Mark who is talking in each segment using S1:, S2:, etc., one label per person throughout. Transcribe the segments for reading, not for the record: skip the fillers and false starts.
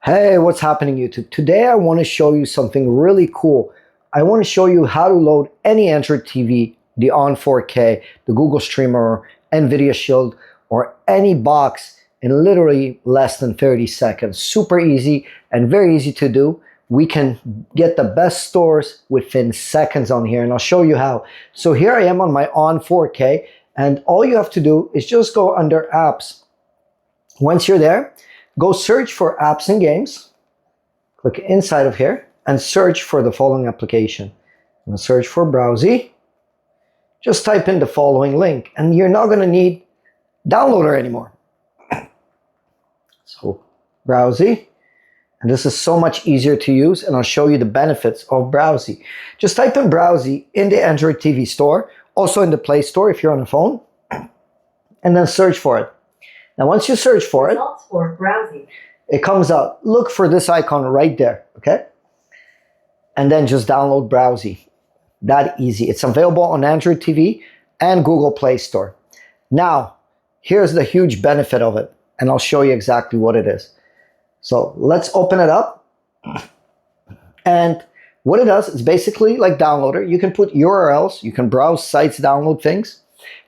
S1: Hey, what's happening YouTube? Today I want to show you something really cool. I want to show you how to load any Android TV, the On 4K, the Google Streamer, NVIDIA Shield, or any box in literally less than 30 seconds. Super easy and very easy to do. We can get the best stores within seconds on here, and I'll show you how. So here I am on my On 4K, and all you have to do is just go under apps. Once you're there, go search for apps and games, click inside of here, and search for the following application. I'm going to search for Browsey. Just type in the following link, and you're not going to need Downloader anymore. So, Browsey, and this is so much easier to use, and I'll show you the benefits of Browsey. Just type in Browsey in the Android TV store, also in the Play Store if you're on a phone, and then search for it. Now, once you search for it,
S2: results for Browsey,
S1: it comes out. Look for this icon right there, okay? And then just download Browsey. That easy. It's available on Android TV and Google Play Store. Now, here's the huge benefit of it, and I'll show you exactly what it is. So let's open it up. And what it does is basically like Downloader. You can put URLs, you can browse sites, download things,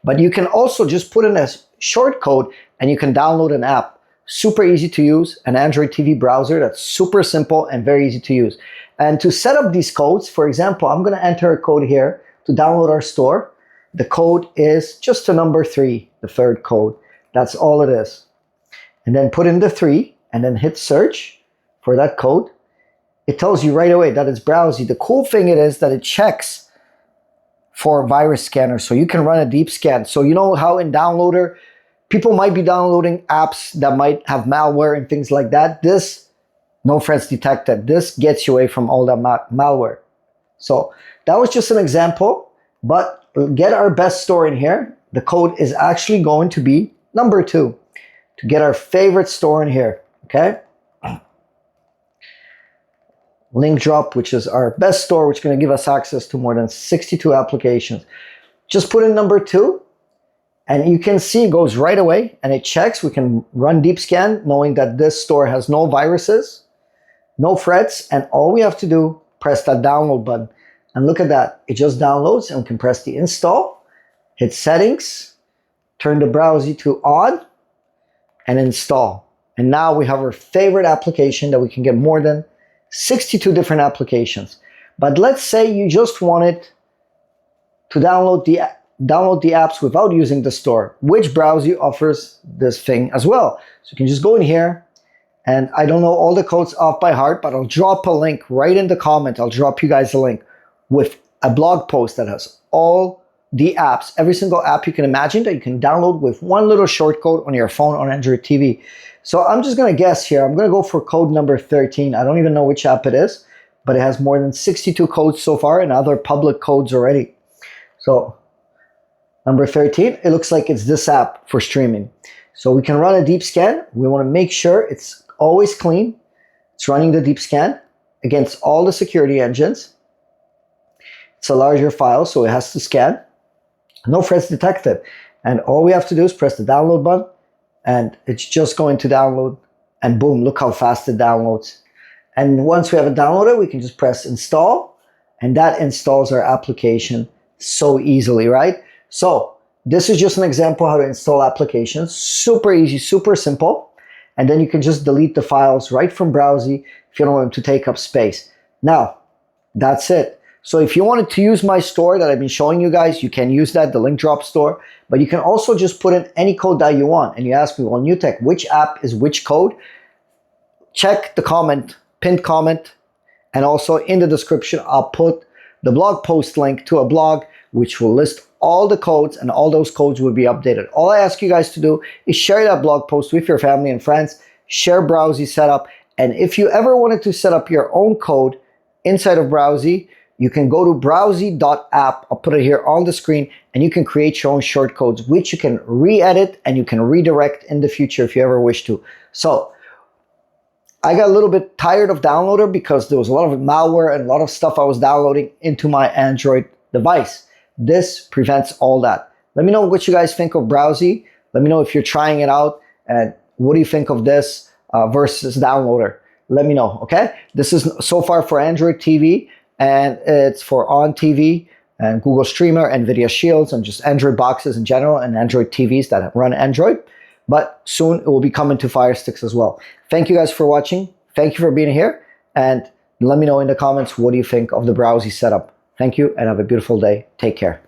S1: but you can also just put in a short code and you can download an app. Super easy to use, an Android TV browser that's super simple and very easy to use. And to set up these codes, for example, I'm going to enter a code here to download our store. The code is just the number 3, the third code. That's all it is. And then put in the 3 and then hit search for that code. It tells you right away that it's Browsey. The cool thing it is that it checks for virus scanner, so you can run a deep scan. So you know how in Downloader, people might be downloading apps that might have malware and things like that. This, no threats detected. This gets you away from all that malware. So that was just an example, but get our best store in here. The code is actually going to be number 2 to get our favorite store in here, okay? Link drop, which is our best store, which is going to give us access to more than 62 applications. Just put in number 2. And you can see it goes right away and it checks. We can run deep scan knowing that this store has no viruses, no threats, and all we have to do, press that download button. And look at that, it just downloads, and we can press the install, hit settings, turn the Browsey to on, and install. And now we have our favorite application that we can get more than 62 different applications. But let's say you just wanted to download the apps without using the store, which Browsey offers this thing as well. So you can just go in here, and I don't know all the codes off by heart, but I'll drop a link right in the comment. I'll drop you guys a link with a blog post that has all the apps, every single app you can imagine that you can download with one little short code on your phone on Android TV. So I'm just going to guess here. I'm going to go for code number 13. I don't even know which app it is, but it has more than 62 codes so far and other public codes already. So number 13, it looks like it's this app for streaming. So we can run a deep scan. We want to make sure it's always clean. It's running the deep scan against all the security engines. It's a larger file, so it has to scan. No threats detected. And all we have to do is press the download button, and it's just going to download. And boom, look how fast it downloads. And once we have it downloaded, we can just press install, and that installs our application so easily, right? So this is just an example how to install applications. Super easy, super simple. And then you can just delete the files right from Browsey if you don't want them to take up space. Now, that's it. So if you wanted to use my store that I've been showing you guys, you can use that, the link drop store. But you can also just put in any code that you want. And you ask me, well, NewTech, which app is which code? Check the comment, pinned comment. And also in the description, I'll put the blog post link to a blog which will list all the codes, and all those codes will be updated. All I ask you guys to do is share that blog post with your family and friends, share Browsey setup, and if you ever wanted to set up your own code inside of Browsey, you can go to browsey.app. I'll put it here on the screen, and you can create your own short codes, which you can re-edit and you can redirect in the future if you ever wish to. So I got a little bit tired of Downloader because there was a lot of malware and a lot of stuff I was downloading into my Android device. This prevents all that. Let me know what you guys think of Browsey. Let me know if you're trying it out, and what do you think of this versus Downloader. let me know, okay? This is so far for Android TV, and it's for On TV and Google Streamer, NVIDIA Shields, and just Android boxes in general, and Android TVs that run Android. But soon it will be coming to Fire Sticks as well. Thank you guys for watching. Thank you for being here. And let me know in the comments, what do you think of the Browsey setup? Thank you, and have a beautiful day. Take care.